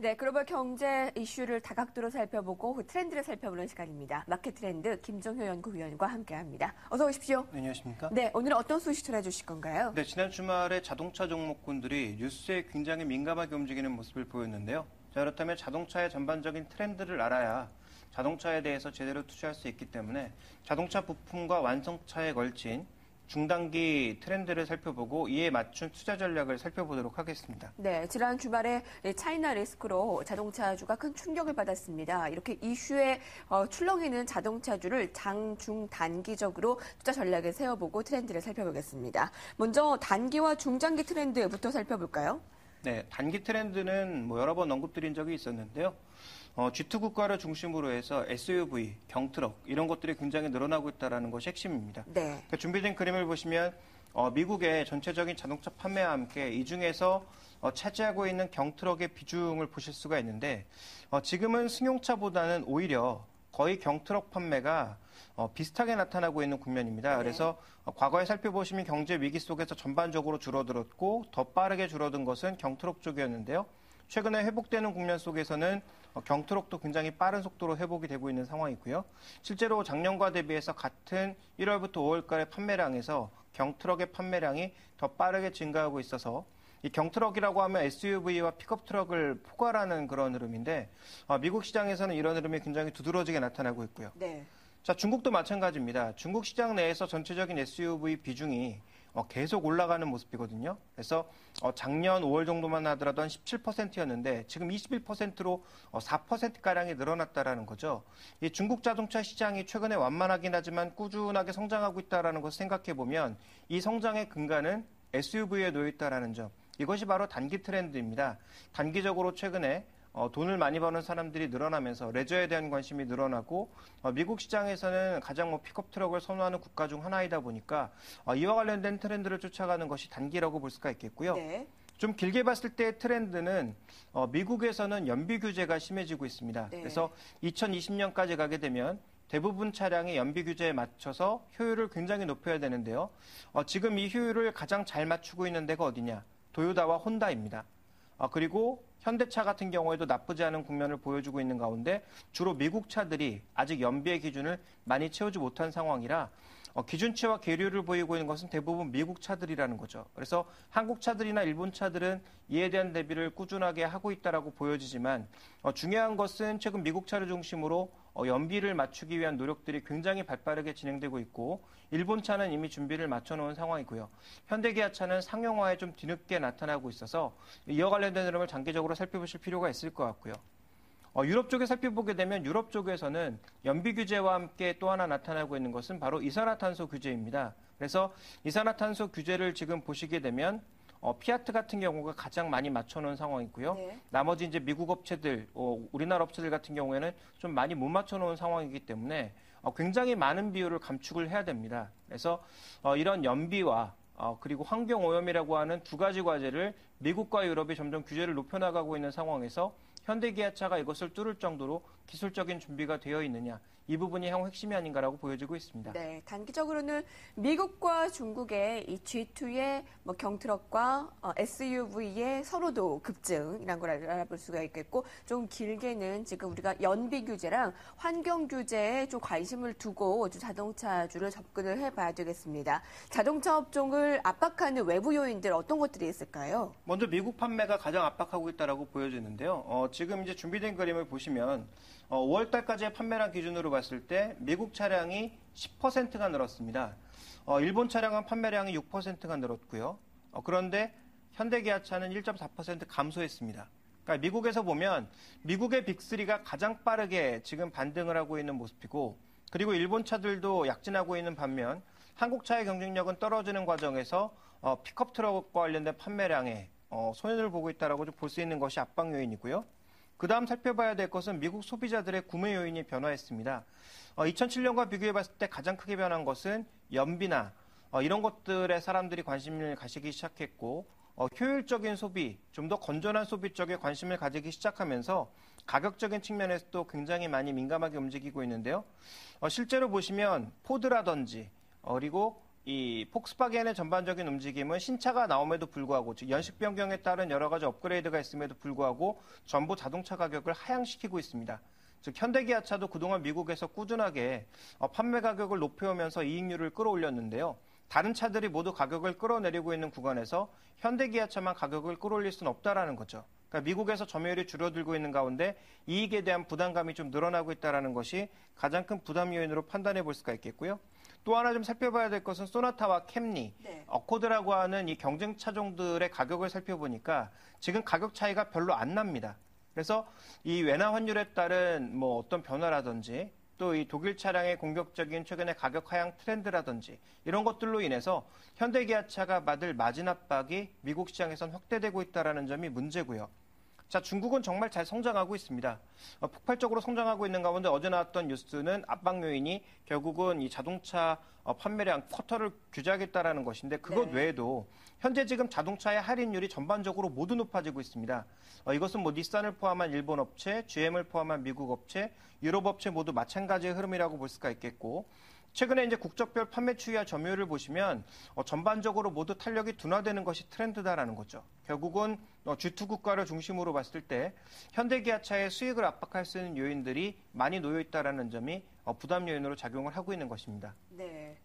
네, 글로벌 경제 이슈를 다각도로 살펴보고 그 트렌드를 살펴보는 시간입니다. 마켓 트렌드 김종효 연구위원과 함께합니다. 어서 오십시오. 네, 안녕하십니까? 네, 오늘은 어떤 소식 전해주실 건가요? 네, 지난 주말에 자동차 종목군들이 뉴스에 굉장히 민감하게 움직이는 모습을 보였는데요. 자, 그렇다면 자동차의 전반적인 트렌드를 알아야 자동차에 대해서 제대로 투자할 수 있기 때문에 자동차 부품과 완성차에 걸친 중단기 트렌드를 살펴보고 이에 맞춘 투자 전략을 살펴보도록 하겠습니다. 네, 지난 주말에 차이나 리스크로 자동차주가 큰 충격을 받았습니다. 이렇게 이슈에 출렁이는 자동차주를 장, 중, 단기적으로 투자 전략을 세워보고 트렌드를 살펴보겠습니다. 먼저 단기와 중장기 트렌드부터 살펴볼까요? 네, 단기 트렌드는 여러 번 언급드린 적이 있었는데요. G2 국가를 중심으로 해서 SUV, 경트럭 이런 것들이 굉장히 늘어나고 있다는 것이 핵심입니다. 네. 그러니까 준비된 그림을 보시면 미국의 전체적인 자동차 판매와 함께 이 중에서 차지하고 있는 경트럭의 비중을 보실 수가 있는데 지금은 승용차보다는 오히려 거의 경트럭 판매가 비슷하게 나타나고 있는 국면입니다. 네. 그래서 과거에 살펴보시면 경제 위기 속에서 전반적으로 줄어들었고 더 빠르게 줄어든 것은 경트럭 쪽이었는데요. 최근에 회복되는 국면 속에서는 경트럭도 굉장히 빠른 속도로 회복이 되고 있는 상황이고요. 실제로 작년과 대비해서 같은 1월부터 5월달의 판매량에서 경트럭의 판매량이 더 빠르게 증가하고 있어서 이 경트럭이라고 하면 SUV와 픽업 트럭을 포괄하는 그런 흐름인데 미국 시장에서는 이런 흐름이 굉장히 두드러지게 나타나고 있고요. 네. 자, 중국도 마찬가지입니다. 중국 시장 내에서 전체적인 SUV 비중이 계속 올라가는 모습이거든요. 그래서 작년 5월 정도만 하더라도 한 17%였는데 지금 21%로 4%가량이 늘어났다라는 거죠. 이 중국 자동차 시장이 최근에 완만하긴 하지만 꾸준하게 성장하고 있다는 것을 생각해 보면 이 성장의 근간은 SUV에 놓여 있다는 점. 이것이 바로 단기 트렌드입니다. 단기적으로 최근에 돈을 많이 버는 사람들이 늘어나면서 레저에 대한 관심이 늘어나고 미국 시장에서는 가장 픽업 트럭을 선호하는 국가 중 하나이다 보니까 이와 관련된 트렌드를 쫓아가는 것이 단기라고 볼 수가 있겠고요. 네. 좀 길게 봤을 때의 트렌드는 미국에서는 연비 규제가 심해지고 있습니다. 네. 그래서 2020년까지 가게 되면 대부분 차량이 연비 규제에 맞춰서 효율을 굉장히 높여야 되는데요. 지금 이 효율을 가장 잘 맞추고 있는 데가 어디냐? 도요타와 혼다입니다. 그리고 현대차 같은 경우에도 나쁘지 않은 국면을 보여주고 있는 가운데 주로 미국 차들이 아직 연비의 기준을 많이 채우지 못한 상황이라 기준치와 계류를 보이고 있는 것은 대부분 미국 차들이라는 거죠. 그래서 한국 차들이나 일본 차들은 이에 대한 대비를 꾸준하게 하고 있다라고 보여지지만 중요한 것은 최근 미국 차를 중심으로 연비를 맞추기 위한 노력들이 굉장히 발빠르게 진행되고 있고 일본 차는 이미 준비를 맞춰놓은 상황이고요. 현대기아차는 상용화에 좀 뒤늦게 나타나고 있어서 이와 관련된 흐름을 장기적으로 살펴보실 필요가 있을 것 같고요. 유럽 쪽에 살펴보게 되면 유럽 쪽에서는 연비 규제와 함께 또 하나 나타나고 있는 것은 바로 이산화탄소 규제입니다. 그래서 이산화탄소 규제를 지금 보시게 되면 피아트 같은 경우가 가장 많이 맞춰놓은 상황이고요. 네. 나머지 이제 미국 업체들, 우리나라 업체들 같은 경우에는 좀 많이 못 맞춰놓은 상황이기 때문에 굉장히 많은 비율을 감축을 해야 됩니다. 그래서 이런 연비와 그리고 환경오염이라고 하는 두 가지 과제를 미국과 유럽이 점점 규제를 높여나가고 있는 상황에서 현대기아차가 이것을 뚫을 정도로 기술적인 준비가 되어 있느냐, 이 부분이 향후 핵심이 아닌가라고 보여지고 있습니다. 네, 단기적으로는 미국과 중국의 이 G2의 경트럭과 SUV의 선호도 급증이란 걸 알아볼 수가 있겠고, 좀 길게는 지금 우리가 연비 규제랑 환경 규제에 좀 관심을 두고 자동차주를 접근을 해봐야 되겠습니다. 자동차 업종을 압박하는 외부 요인들 어떤 것들이 있을까요? 먼저 미국 판매가 가장 압박하고 있다라고 보여지는데요. 지금 이제 준비된 그림을 보시면 5월 달까지의 판매량 기준으로 봤을 때 미국 차량이 10%가 늘었습니다. 일본 차량은 판매량이 6%가 늘었고요. 그런데 현대기아차는 1.4% 감소했습니다. 그러니까 미국에서 보면 미국의 빅3가 가장 빠르게 지금 반등을 하고 있는 모습이고, 그리고 일본 차들도 약진하고 있는 반면 한국 차의 경쟁력은 떨어지는 과정에서 픽업 트럭과 관련된 판매량에 손해를 보고 있다라고 볼 수 있는 것이 압박 요인이고요. 그 다음 살펴봐야 될 것은 미국 소비자들의 구매 요인이 변화했습니다. 2007년과 비교해 봤을 때 가장 크게 변한 것은 연비나 이런 것들에 사람들이 관심을 가지기 시작했고, 효율적인 소비, 좀 더 건전한 소비 쪽에 관심을 가지기 시작하면서 가격적인 측면에서도 굉장히 많이 민감하게 움직이고 있는데요. 실제로 보시면 포드라든지 그리고 이 폭스바겐의 전반적인 움직임은 신차가 나옴에도 불구하고 즉 연식 변경에 따른 여러 가지 업그레이드가 있음에도 불구하고 전부 자동차 가격을 하향시키고 있습니다. 즉 현대기아차도 그동안 미국에서 꾸준하게 판매 가격을 높여오면서 이익률을 끌어올렸는데요. 다른 차들이 모두 가격을 끌어내리고 있는 구간에서 현대기아차만 가격을 끌어올릴 수는 없다라는 거죠. 그러니까 미국에서 점유율이 줄어들고 있는 가운데 이익에 대한 부담감이 좀 늘어나고 있다는 것이 가장 큰 부담 요인으로 판단해 볼 수가 있겠고요. 또 하나 좀 살펴봐야 될 것은 소나타와 캠리, 네. 어코드라고 하는 이 경쟁 차종들의 가격을 살펴보니까 지금 가격 차이가 별로 안 납니다. 그래서 이 외화 환율에 따른 뭐 어떤 변화라든지 또 이 독일 차량의 공격적인 최근의 가격 하향 트렌드라든지 이런 것들로 인해서 현대기아차가 받을 마진 압박이 미국 시장에선 확대되고 있다는 점이 문제고요. 자, 중국은 정말 잘 성장하고 있습니다. 폭발적으로 성장하고 있는 가운데 어제 나왔던 뉴스는 압박 요인이 결국은 이 자동차 판매량 쿼터를 규제하겠다라는 것인데 그것 네. 외에도 현재 지금 자동차의 할인율이 전반적으로 모두 높아지고 있습니다. 이것은 뭐 닛산을 포함한 일본 업체, GM을 포함한 미국 업체, 유럽 업체 모두 마찬가지의 흐름이라고 볼 수가 있겠고 최근에 이제 국적별 판매 추이와 점유율을 보시면 전반적으로 모두 탄력이 둔화되는 것이 트렌드다라는 거죠. 결국은 G2 국가를 중심으로 봤을 때 현대기아차의 수익을 압박할 수 있는 요인들이 많이 놓여 있다라는 점이 부담 요인으로 작용을 하고 있는 것입니다. 네.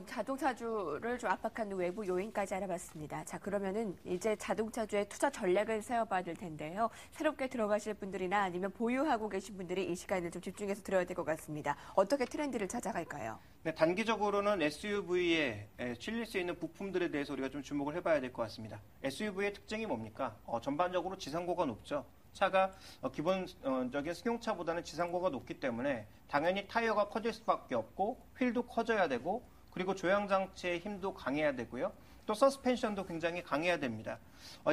자동차주를 좀 압박하는 외부 요인까지 알아봤습니다. 자, 그러면은 이제 자동차주의 투자 전략을 세워봐야 될 텐데요. 새롭게 들어가실 분들이나 아니면 보유하고 계신 분들이 이 시간을 좀 집중해서 들어야 될 것 같습니다. 어떻게 트렌드를 찾아갈까요? 네, 단기적으로는 SUV에 실릴 수 있는 부품들에 대해서 우리가 좀 주목을 해봐야 될 것 같습니다. SUV의 특징이 뭡니까? 전반적으로 지상고가 높죠. 차가 기본적인 승용차보다는 지상고가 높기 때문에 당연히 타이어가 커질 수밖에 없고 휠도 커져야 되고 그리고 조향장치의 힘도 강해야 되고요. 또 서스펜션도 굉장히 강해야 됩니다.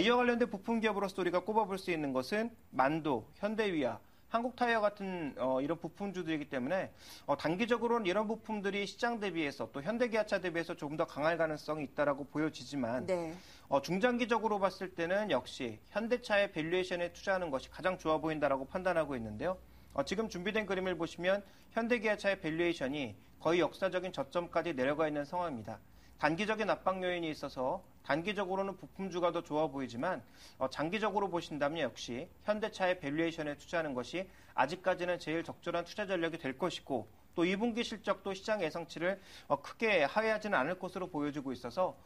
이와 관련된 부품 기업으로서 우리가 꼽아볼 수 있는 것은 만도, 현대위아, 한국타이어 같은 이런 부품주들이기 때문에 단기적으로는 이런 부품들이 시장 대비해서 또 현대기아차 대비해서 조금 더 강할 가능성이 있다라고 보여지지만 네. 중장기적으로 봤을 때는 역시 현대차의 밸류에이션에 투자하는 것이 가장 좋아 보인다라고 판단하고 있는데요. 지금 준비된 그림을 보시면 현대기아차의 밸류에이션이 거의 역사적인 저점까지 내려가 있는 상황입니다. 단기적인 압박 요인이 있어서 단기적으로는 부품주가 더 좋아 보이지만 장기적으로 보신다면 역시 현대차의 밸류에이션에 투자하는 것이 아직까지는 제일 적절한 투자 전략이 될 것이고 또 2분기 실적도 시장 예상치를 크게 하회하지는 않을 것으로 보여지고 있어서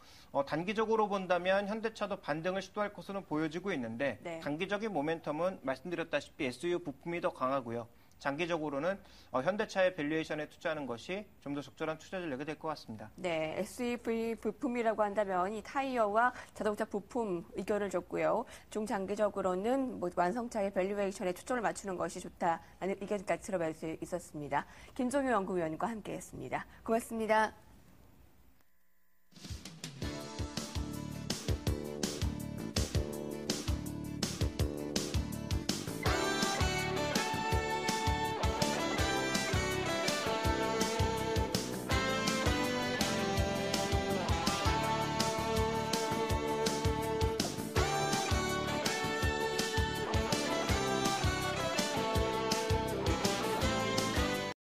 단기적으로 본다면 현대차도 반등을 시도할 것으로 보여지고 있는데 네. 단기적인 모멘텀은 말씀드렸다시피 SU 부품이 더 강하고요. 장기적으로는 현대차의 밸류에이션에 투자하는 것이 좀 더 적절한 투자 전략이 될 것 같습니다. 네, SUV 부품이라고 한다면 이 타이어와 자동차 부품 의견을 줬고요. 중장기적으로는 뭐 완성차의 밸류에이션에 초점을 맞추는 것이 좋다라는 의견까지 들어볼 수 있었습니다. 김종효 연구위원과 함께했습니다. 고맙습니다.